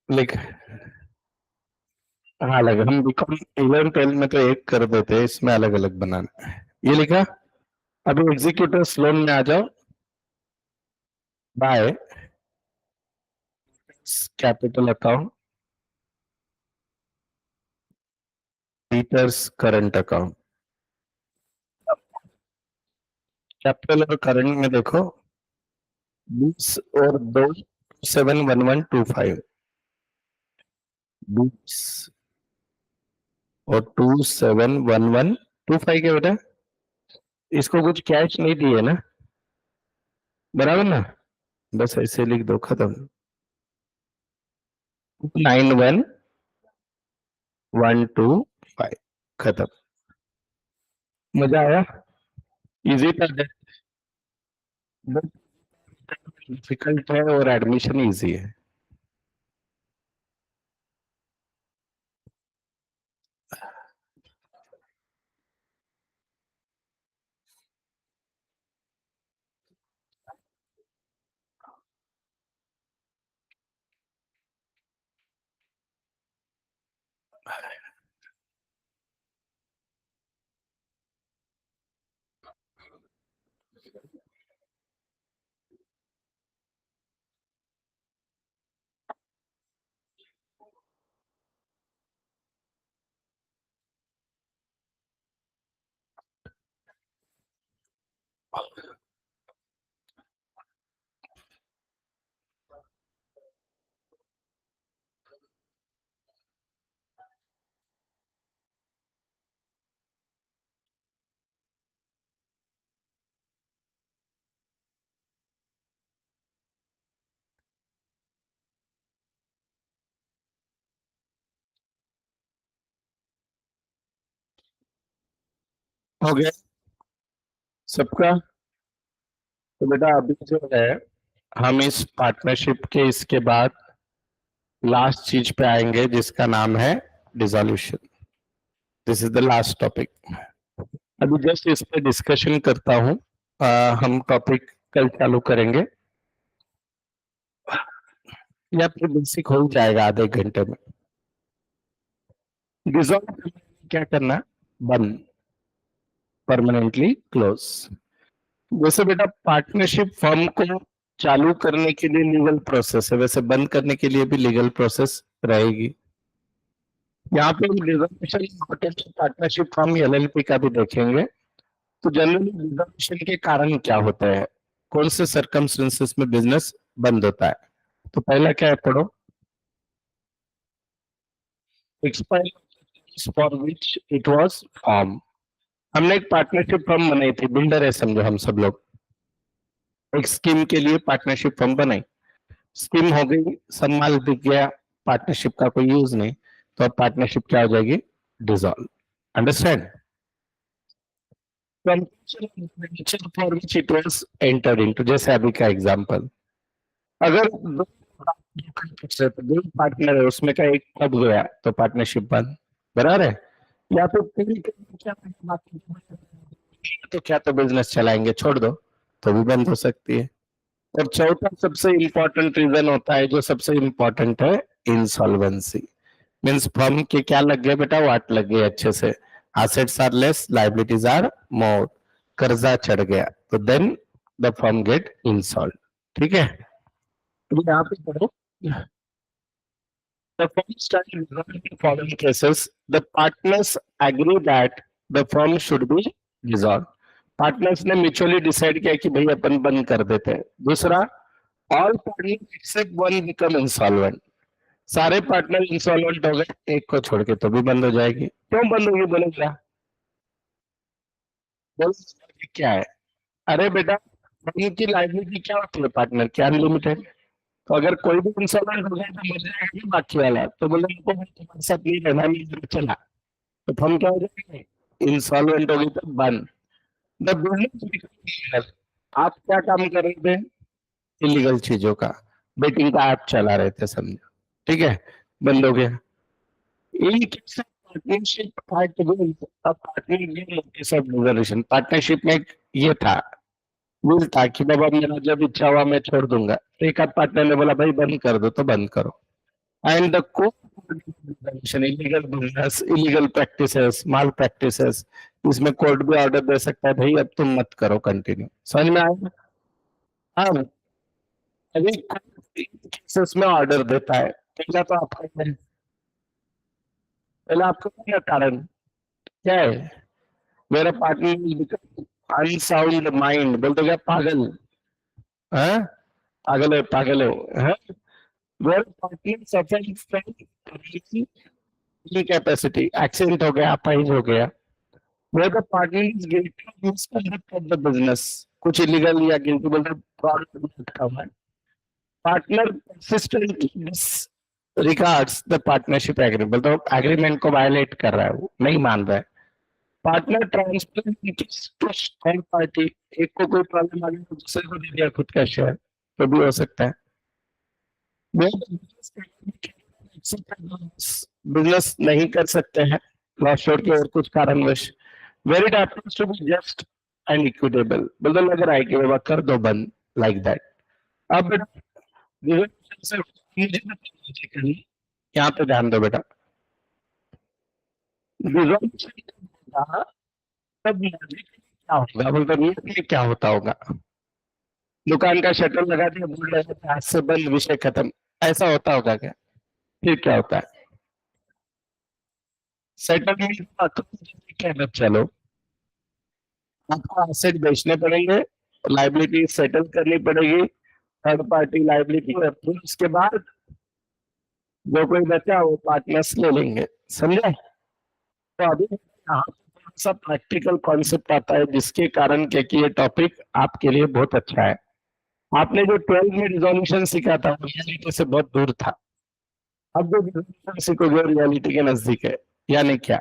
लिख। हाँ अलग, हम बीकॉम 11 12 में तो एक कर देते हैं, इसमें अलग अलग बनाना है। ये लिखा। अभी एग्जीक्यूटर्स लोन में आ जाओ। बाय कैपिटल अकाउंट, रीटर्स करंट अकाउंट। कैपिटल और करंट में देखो 20 और 2 71125। 20 और 271125 के बेटा। इसको कुछ कैश नहीं दिए ना? बराबर ना? बस ऐसे लिख दो, खत्म। 91,125। खत्म। मजा आया? इजी था? डिफिकल्ट है और एडमिशन इजी है। हो गया सबका? तो बेटा अभी जो है हम इस पार्टनरशिप के इसके बाद लास्ट चीज पे आएंगे जिसका नाम है dissolution. This is the last topic. अभी जस्ट इस पे डिस्कशन करता हूँ, हम टॉपिक कल चालू करेंगे या फिर बेसिक हो जाएगा आधे घंटे में। डिसॉल्व क्या करना, बंद, परमानेंटली क्लोज। वैसे बेटा पार्टनरशिप फर्म को चालू करने के लिए लीगल प्रोसेस है, वैसे बंद करने के लिए भी लीगल प्रोसेस रहेगी। यहाँ पे डिसॉल्यूशन पार्टनरशिप फर्म एलएलपी का भी देखेंगे। तो जनरली डिसॉल्यूशन के कारण क्या होता है, कौन से सर्कमस्टेंसेस में बिजनेस बंद होता है। तो पहला क्या है, पढ़ो। Expiry for which it was form. हमने एक पार्टनरशिप फर्म बनाई थी, बिल्डर है समझो हम सब लोग, एक स्कीम के लिए पार्टनरशिप फर्म बनाई, स्कीम हो गई, सब माल बिक गया, पार्टनरशिप का कोई यूज नहीं, तो अब पार्टनरशिप क्या हो जाएगी, dissolve. Understand. For which it was entered into, जैसे अभी का एग्जांपल, अगर दो पार्टनर है उसमें का एक कब गया तो पार्टनरशिप बंद, बराबर है। या तो तो क्या तो बिजनेस चलाएंगे, छोड़ दो तो भी बंद हो सकती है। और चौथा सबसे इंपॉर्टेंट रीजन होता है, जो सबसे इंपॉर्टेंट है, इंसॉल्वेंसी। मीन्स फर्म के क्या लग गए बेटा, वाट लग गई अच्छे से, assets are less, liabilities are more, कर्जा चढ़ गया, तो then the firm get insolvent. ठीक है, तो यहाँ पे पढ़ो। The firm started resolving the following cases. The partners agree that the firm should be dissolved. Partners ने म्यूचुअली डिसाइड किया कि भाई अपन बंद कर देते हैं। दूसरा, all partners except one become insolvent. सारे पार्टनर इंसॉल्वेंट हो गए, एक को छोड़ के तो भी बंद हो जाएगी। क्यों बंद होगी बोलेगा, बोल क्या है। अरे बेटा फर्म की लाइबिलिटी क्या होती है पार्टनर की, अनलिमिटेड। तो अगर कोई भी इंसॉल्वेंट हो गया तो मर जाएगा बाकी वाला, तो बोले हमको तुम्हारे साथ नहीं रहना, नहीं चला, तो फर्म क्या हो जाएगी, इंसॉल्वेंट होगी तो बंद। द बिजनेस, आप क्या काम कर रहे थे, इलीगल चीजों का, बेटिंग का ऐप चला रहे थे समझो, ठीक है, बंद हो गया। पार्टनरशिप पार्टनरशिप में ये था, रूल था कि बाबा मेरा जब इच्छा हुआ मैं छोड़ दूंगा, तो एक आध पार्टनर ने बोला भाई बंद कर दो तो बंद करो। And the court, illegal business, illegal practices, mall practices, इसमें कोर्ट भी ऑर्डर दे सकता है, भाई अब तुम मत करो कंटिन्यू। समझ में आया। हाँ, अभी केसेस में ऑर्डर देता है, पहला तो आपका पहला आपका क्या कारण क्या है, मेरा पार्टनर अनसाउंड माइंड, बोल दो क्या पागल है, पागल है पागल है। Where partner suffering from incapacity, accident हो गया, अपाहिज हो गया, where the partner is guilty of misconduct of the business, कुछ इलीगल या गिल्टी बोलते फ्रॉड का हुआ है, partner persistently disregards the partnership agreement, बोलते एग्रीमेंट को वायलेट कर रहा है, वो नहीं मान रहा है। पार्टनर ट्रांसफर थर्ड पार्टी, एक को कोई प्रॉब्लम आ गई तो दूसरे को दे दिया खुद का शेयर, तो भी हो सकता है। बिजनेस नहीं कर सकते हैं लॉस छोड़ के और कुछ कारणवश, where it happens to be just and equitable, मतलब लग रहा है कि बाबा कर दो बंद, लाइक दैट। अब यहाँ पे ध्यान दो बेटा, तब क्या होगा, मतलब क्या होता होगा, दुकान का शटर लगा दिया, बोल रहे आज से बंद, विषय खत्म, ऐसा होता होगा क्या, फिर क्या होता है, सेटलमेंट क्या, चलो आपको एसेट बेचने पड़ेंगे, लाइबिलिटी सेटल करनी पड़ेगी, थर्ड पार्टी लाइबिलिटी, और फिर उसके बाद जो कोई बचा वो पार्टनर्स ले लेंगे, समझे। तो अभी यहाँ सा प्रैक्टिकल कॉन्सेप्ट आता है जिसके कारण क्योंकि ये टॉपिक आपके लिए बहुत अच्छा है। आपने जो 12 में रिजोल्यूशन सीखा था वो रियलिटी से बहुत दूर था, अब जो रिजोल्यूशन सीखोगे रियलिटी के नजदीक है, यानी क्या,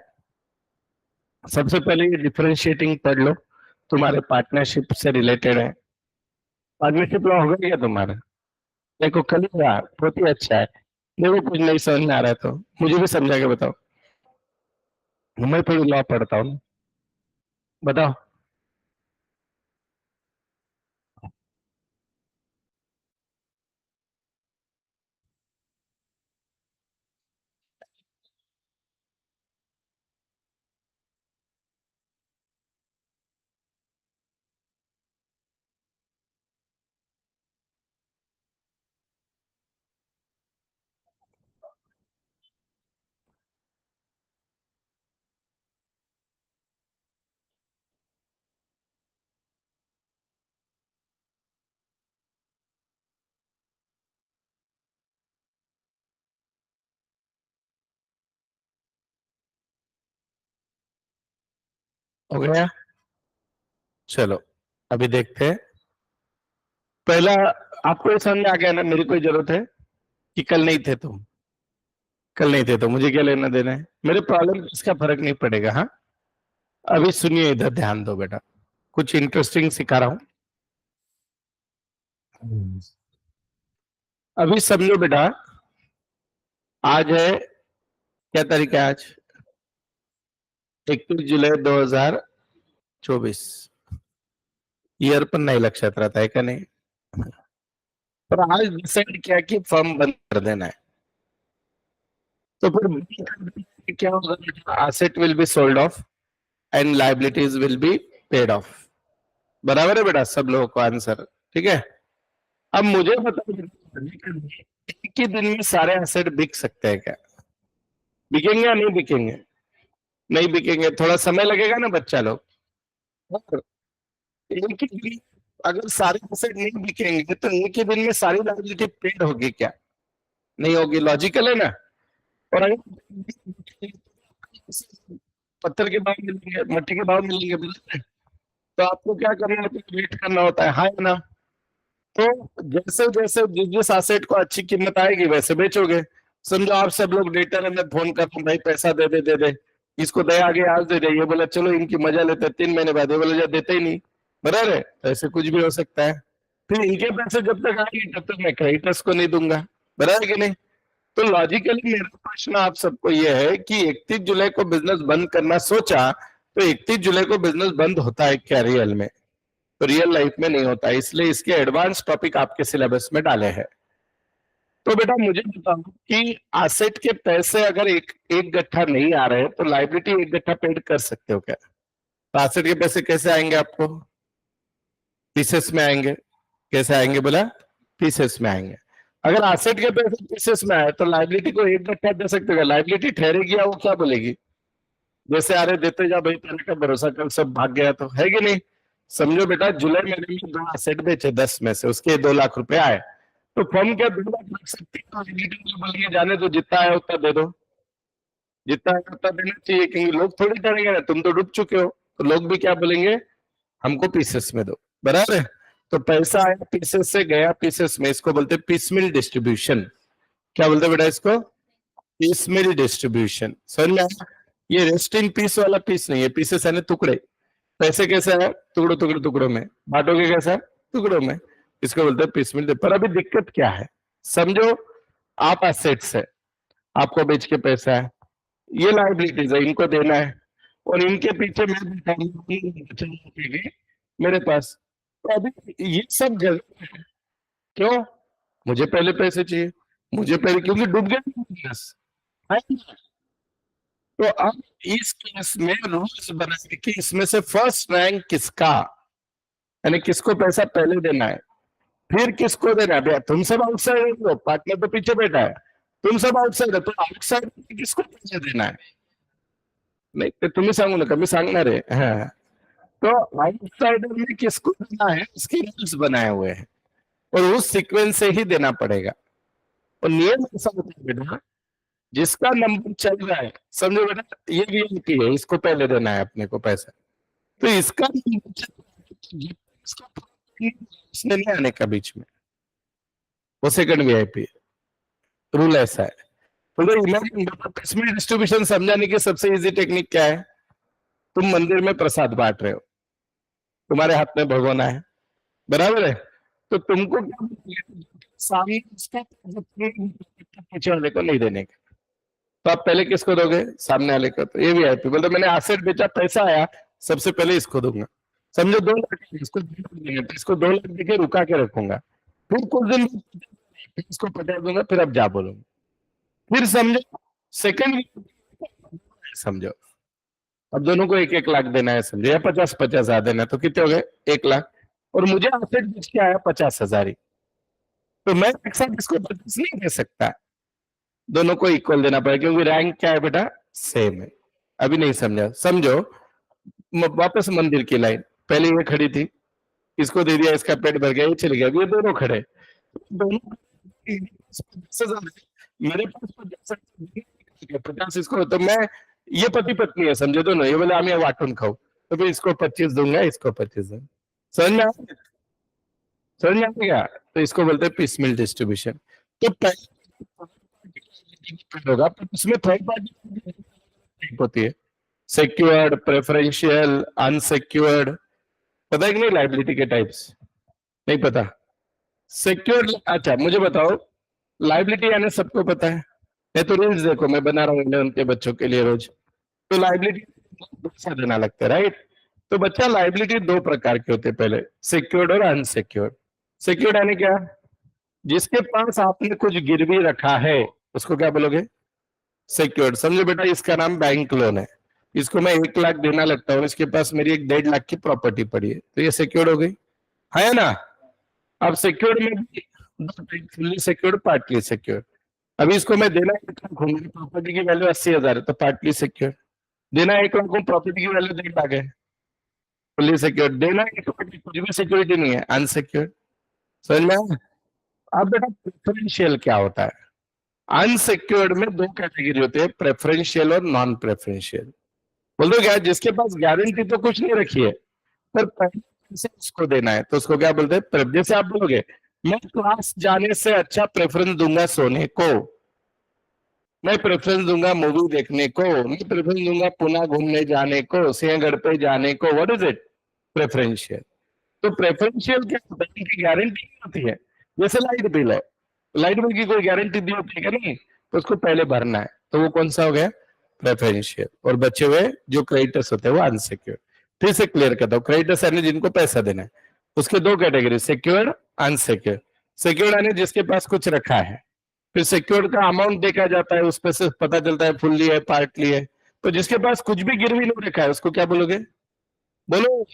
सबसे पहले ये डिफरेंशिएटिंग पढ़ लो, तुम्हारे पार्टनरशिप से रिलेटेड है। पार्टनरशिप लॉ होगा क्या तुम्हारा? देखो कल बहुत ही अच्छा है। देखो कुछ नहीं समझ में आ रहा है तो मुझे भी समझा के बताओ। मैं थोड़ी लॉ पढ़ता हूँ। बताओ। हो गया। चलो अभी देखते हैं। पहला, आपको ये समझ में आ गया ना मेरी कोई जरूरत है कि कल नहीं थे तुम? कल नहीं थे तो मुझे क्या लेना देना है? मेरे प्रॉब्लम इसका फर्क नहीं पड़ेगा। हाँ, अभी सुनिए, इधर ध्यान दो बेटा, कुछ इंटरेस्टिंग सिखा रहा हूँ। अभी समझो बेटा, आज है, क्या तारीख है आज? 21 जुलाई 2024। ईयर पर नहीं लक्षात रहता है क्या? नहीं। पर आज डिसाइड किया कि फर्म बंद कर देना है। तो फिर क्या होगा? Asset will be sold off and liabilities will be paid of. बराबर है बेटा सब लोगों को आंसर? ठीक है। अब मुझे बताओ, एक ही दिन में सारे एसेट बिक सकते हैं क्या? बिकेंगे या नहीं बिकेंगे? नहीं बिकेंगे, थोड़ा समय लगेगा ना बच्चा लोग। और एक ही दिन अगर सारे एसेट नहीं बिकेंगे तो एक ही दिन में सारी लायबिलिटी पेड होगी क्या? नहीं होगी। लॉजिकल है ना? और अगर पत्थर के भाव मिलेंगे, मट्टी के भाव मिलेंगे, बिल्कुल, तो आपको क्या करना होता है? वेट करना होता है, हाँ या ना? तो जैसे जैसे जिस जिस एसेट को अच्छी कीमत आएगी वैसे बेचोगे। समझो आप सब लोग डेटर में फोन कर रहे हैं, भाई पैसा दे दे दे दे, इसको दया आगे आज दे दे, ये बोला चलो इनकी मजा लेते हैं, 3 महीने बाद ये बोला जा देते ही नहीं। बराबर है? तो ऐसे कुछ भी हो सकता है। फिर इनके पैसे जब तक आएंगे तब तक मैं क्रेडिटर्स को नहीं दूंगा। बराबर है कि नहीं? तो लॉजिकली मेरा प्रश्न आप सबको यह है कि 31 जुलाई को बिजनेस बंद करना सोचा, तो 31 जुलाई को बिजनेस बंद होता है क्या रियल में? तो रियल लाइफ में नहीं होता है, इसलिए इसके एडवांस टॉपिक आपके सिलेबस में डाले हैं। तो बेटा मुझे बताओ कि एसेट के पैसे अगर एक एक गट्ठा नहीं आ रहे तो लाइबिलिटी एक गट्ठा पेड कर सकते हो क्या? तो एसेट के पैसे कैसे आएंगे आपको? पीसेस में आएंगे। कैसे आएंगे बोला? पीसेस में आएंगे। अगर एसेट के पैसे पीसेस में आए तो लाइबिलिटी को एक गट्ठा दे सकते हो? लाइबिलिटी ठहरेगी या वो क्या बोलेगी? जैसे अरे देते जा भाई, तेरे का भरोसा कर सब भाग गया, तो है कि नहीं? समझो बेटा, जुलाई महीने में 2 एसेट बेचे 10 में से, उसके 2 लाख रुपए आए, तो फर्म क्या 2 लाख रख सकती है? तो एग्जीक्यूटिव बोलेंगे जाने दो, जितना है उतना दे दो, जितना है उतना देना चाहिए, क्योंकि लोग थोड़ी करेंगे ना, तुम तो डूब चुके हो। तो लोग भी क्या बोलेंगे? हमको पीसेस में दो। बराबर है? तो पैसा आया पीसेस से, गया पीसेस में, इसको बोलते हैं पीसमिल डिस्ट्रीब्यूशन। क्या बोलते हैं बेटा इसको? Piecemeal distribution. समझ में आया? ये रेस्ट इन पीस वाला पीस नहीं है, पीसेस यानी टुकड़े। पैसे कैसे है? टुकड़ों टुकड़ों टुकड़ों में बांटोगे, कैसा? टुकड़ों में। इसको बोलते हैं पीसमिल। पर अभी दिक्कत क्या है? समझो, आप एसेट्स है, आपको बेच के पैसा है, ये लाइबिलिटीज है, इनको देना है, और इनके पीछे मैं बैठा हूं मेरे पास। तो अभी ये सब गलत है। क्यों? मुझे पहले पैसे चाहिए, मुझे पहले, क्योंकि डूब गया बिजनेस। तो अब इस केस में रूल्स बनाए कि इसमें से फर्स्ट रैंक किसका, यानी किसको पैसा पहले देना है, फिर किसको देना है। भैया तुम सब आउटसाइड हो, पार्टनर तो पीछे बैठा है, तुम सब आउटसाइड हो, तो आउटसाइड किसको पैसे देना है? नाही ते तुम्ही सांगू नका, मी सांगणार आहे। हाँ। तो आउटसाइडर में किसको देना है उसके रूल्स बनाए हुए हैं, और उस सीक्वेंस से ही देना पड़ेगा। और नियम ऐसा होता है बेटा, जिसका नंबर चल रहा है, समझो बेटा ये वीआईपी है, इसको पहले देना है अपने को पैसा, तो इसका नंबर चल रहा है, इसको इसने नहीं आने का बीच में, वो सेकंड वीआईपी है। रूल ऐसा है। तो इमेजिन, इसमें डिस्ट्रीब्यूशन समझाने की सबसे इजी टेक्निक क्या है? तुम मंदिर में प्रसाद बांट रहे हो, तुम्हारे हाथ में भगोना है, बराबर है? तो तुमको क्या सामने उसका पीछे वाले को नहीं देने का, तो आप पहले किसको दोगे? सामने वाले को। तो ये भी है, बोलते मैंने एसेट बेचा, पैसा आया, सबसे पहले इसको दूंगा। समझो 2 लाख, इसको 2 लाख देंगे, तो इसको 2 लाख देके रुका के रखूंगा, फिर कुछ दिन फिर इसको 50 दूंगा, फिर अब जा बोलूंगा, फिर समझो सेकंड, समझो अब दोनों को 1-1 लाख देना है, समझो, या 50-50 देना है, तो कितने हो गए? 1 लाख। और मुझे एसेट बेच के आया 50,000 ही, तो मैं एक साथ इसको 50 नहीं दे सकता, दोनों को इक्वल देना पड़ेगा, क्योंकि रैंक क्या है बेटा? सेम है। अभी नहीं समझा? समझो, वापस मंदिर की लाइन, पहले ये खड़ी थी, इसको दे दिया, इसका पेट भर गया, ये चले गया, ये दोनों खड़े, दोनों मेरे पास 50 इसको, तो मैं, ये पति पत्नी है, समझे दोनों, ये बोले आम्ही वाटून खाऊ, तो फिर इसको 25 दूंगा, इसको 25 दूंगा। समझ में समझ में आएगा? तो इसको बोलते हैं पीस मिल डिस्ट्रीब्यूशन। तो होगा, पर उसमें थर्ड पार्टी होती है, सिक्योर्ड, प्रेफरेंशियल, अनसिक्योर्ड। पता है कि नहीं लाइबिलिटी के टाइप्स? नहीं पता? सिक्योर्ड, अच्छा मुझे बताओ, लाइबिलिटी यानी सबको पता है, मैं तो रील्स देखो, मैं बना रहा हूँ उनके बच्चों के लिए रोज, तो लाइबिलिटी पैसा देना लगता है, राइट? तो बच्चा, लाइबिलिटी 2 प्रकार के होते हैं, पहले सिक्योर्ड और अनसिक्योर्ड। सिक्योर्ड यानी क्या? जिसके पास आपने कुछ गिरवी रखा है, उसको क्या बोलोगे? सिक्योर्ड। समझो बेटा, इसका नाम बैंक लोन है, इसको मैं 1 लाख देना लगता हूँ, इसके पास मेरी 1-1.5 लाख की प्रॉपर्टी पड़ी है, तो ये सिक्योर्ड हो गई, है ना? अब सिक्योर्ड में भी फुल्ली सिक्योर्ड, पार्टली सिक्योर्ड। अभी इसको मैं देना 1 लाख हूँ, मेरी प्रॉपर्टी की वैल्यू 80,000 है, तो पार्टली सिक्योर्ड। देना 1 लाख हूँ, प्रॉपर्टी की वैल्यू 1.5 लाख है, फुल्ली सिक्योर्ड। देना 1 लाख, कुछ भी सिक्योरिटी नहीं है, अनसिक्योर्ड। समझ में आया? अब बेटा प्रेफरेंशियल क्या होता है? अनसिक्योर्ड में 2 कैटेगरी होते हैं, प्रेफरेंशियल और नॉन प्रेफरेंशियल। बोल दो क्या? जिसके पास गारंटी तो कुछ नहीं रखी है, पर पैसे उसको देना है, तो उसको क्या बोलते हैं? जैसे आप बोलोगे मैं क्लास जाने से अच्छा प्रेफरेंस दूंगा सोने को, मैं प्रेफरेंस दूंगा मूवी देखने को, मैं प्रेफरेंस दूंगा पुणे घूमने जाने को, सिंहगढ़ पे जाने को, व्हाट इज इट? प्रेफरेंशियल। तो प्रेफरेंशियल क्या होता है? इनकी गारंटी नहीं होती है, जैसे लाइट बिल है, लाइट बिल की कोई गारंटी दी होती है क्या? नहीं, तो उसको पहले भरना है, तो वो कौन सा हो गया? प्रेफरेंशियल। और बचे हुए जो क्रेडिटर्स होते हैं वो अनसिक्योर्ड। फिर से क्लियर करता हूँ, क्रेडिटर्स यानी जिनको पैसा देना है, उसके 2 कैटेगरी, सिक्योर्ड, अनसिक्योर्ड। सिक्योर्ड यानी जिसके पास कुछ रखा है, फिर सिक्योर्ड का अमाउंट देखा जाता है, उस पर से पता चलता है फुल्ली है, पार्टली है। तो जिसके पास कुछ भी गिरवी नहीं रखा है, उसको क्या बोलोगे? बोलो,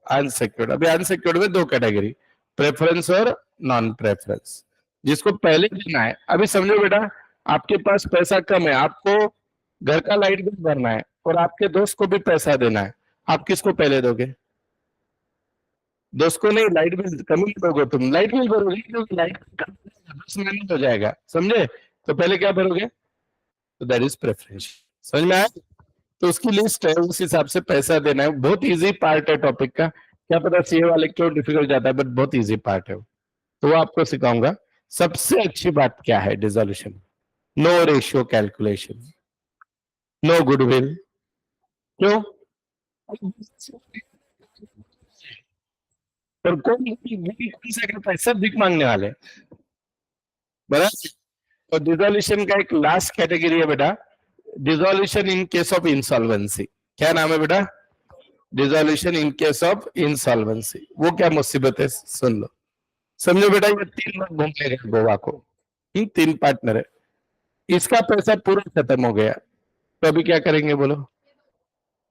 अनसिक्योर्ड। अभी अनसिक्योर्ड में 2 कैटेगरी, प्रेफरेंस और नॉन प्रेफरेंस। जिसको पहले देना है, अभी समझो बेटा, आपके पास पैसा कम है, आपको घर का लाइट बिल भरना है और आपके दोस्त को भी पैसा देना है, आप किसको पहले दोगे? दोस्त को नहीं, लाइट बिल कम ही दोगे, तुम लाइट बिल भरोगे, क्योंकि लाइट 10 महीने हो जाएगा, समझे? तो पहले क्या भरोगे? तो दैट इज प्रेफरेंस। समझ में आया? तो उसकी लिस्ट है, उस हिसाब से पैसा देना है। बहुत इजी पार्ट है टॉपिक का, क्या पता सीए वाले क्यों डिफिकल्ट जाता है, बट बहुत इजी पार्ट है, तो वो आपको सिखाऊंगा। सबसे अच्छी बात क्या है dissolution? No ratio calculation, no goodwill. क्यों? और कौन से करता है? सब भीख मांगने वाले, बराबर। और डिसोल्यूशन का एक लास्ट कैटेगरी है बेटा, dissolution in case of insolvency. क्या नाम है बेटा? Dissolution in case of insolvency. वो क्या मुसीबत है, सुन लो। समझो बेटा, ये 3 लोग घूमने गए गोवा को, 3 पार्टनर है, इसका पैसा पूरा खत्म हो गया, तो अभी क्या करेंगे बोलो?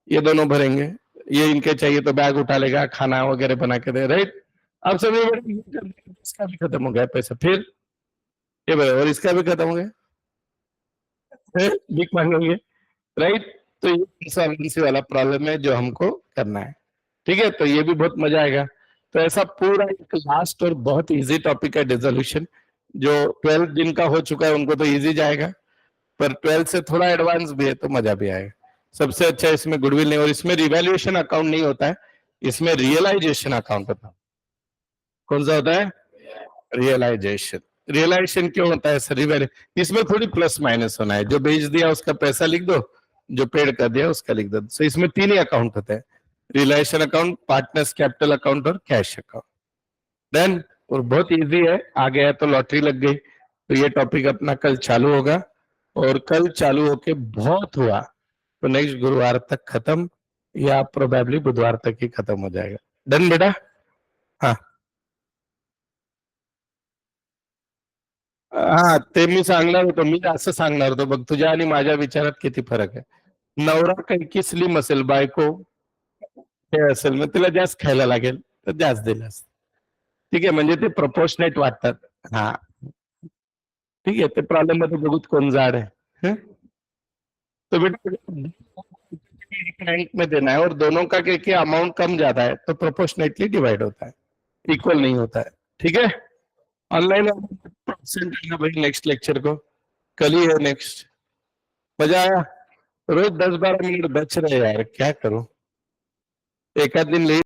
ये दोनों भरेंगे, ये इनके चाहिए तो बैग उठा लेगा, खाना वगैरह बना के दे, राइट? अब समझो बेटा, इसका भी खत्म हो गया पैसा, फिर ये बोले और इसका भी खत्म हो गया, भीख मांगेंगे, राइट? तो ये इंसॉल्वेंसी वाला प्रॉब्लम है जो हमको करना है, ठीक है? तो ये भी बहुत मजा आएगा। तो ऐसा पूरा एक लास्ट और बहुत इजी टॉपिक है डिसोल्यूशन, जो 12 दिन का हो चुका है उनको तो इजी जाएगा, पर 12 से थोड़ा एडवांस भी है तो मजा भी आएगा। सबसे अच्छा इसमें गुडविल नहीं, और इसमें रिवैल्यूएशन अकाउंट नहीं होता है, इसमें रियलाइजेशन अकाउंट होता है। कौन सा होता है? रियलाइजेशन। रियलाइजेशन क्यों होता है सर? इसमें थोड़ी प्लस माइनस होना है, जो बेच दिया उसका पैसा लिख दो, जो पेड कर दिया उसका लिख दो। सो इसमें 3 ही अकाउंट होते हैं, realisation account, partners capital account और कैश अकाउंट। देन और बहुत इजी है, आ गया तो लॉटरी लग गई। तो ये टॉपिक अपना कल चालू होगा, और कल चालू होके बहुत हुआ तो नेक्स्ट गुरुवार तक खत्म, या प्रोबेबली बुधवार तक ही खत्म हो जाएगा। डन बेटा? हाँ हा, ते मी सांगणार होतो, मी असं सांगणार होतो बघ, तुझ्या आणि माझ्या विचारात किती फरक आहे। नवरा काही स्लिम असेल, बायको हे असेल, मग तिला जास्त खायला लागेल तर जास्त दिलं असतं। ठीक आहे, म्हणजे ते प्रपोर्शनेट वाटतात। हा ठीक है, तो प्रॉब्लम मध्ये बघूत कोण जाड है, हैं? तो बेटा रैंक में देना है, और दोनों का क्या अमाउंट कम ज्यादा है तो प्रोपोर्शनेटली डिवाइड होता है, इक्वल नहीं होता है। ठीक है, ऑनलाइन परसेंट है भाई, नेक्स्ट लेक्चर को कल ही है नेक्स्ट। मजा आया? रोज 10-12 मिनट बच रहे यार, क्या करूं, एक आध दिन ले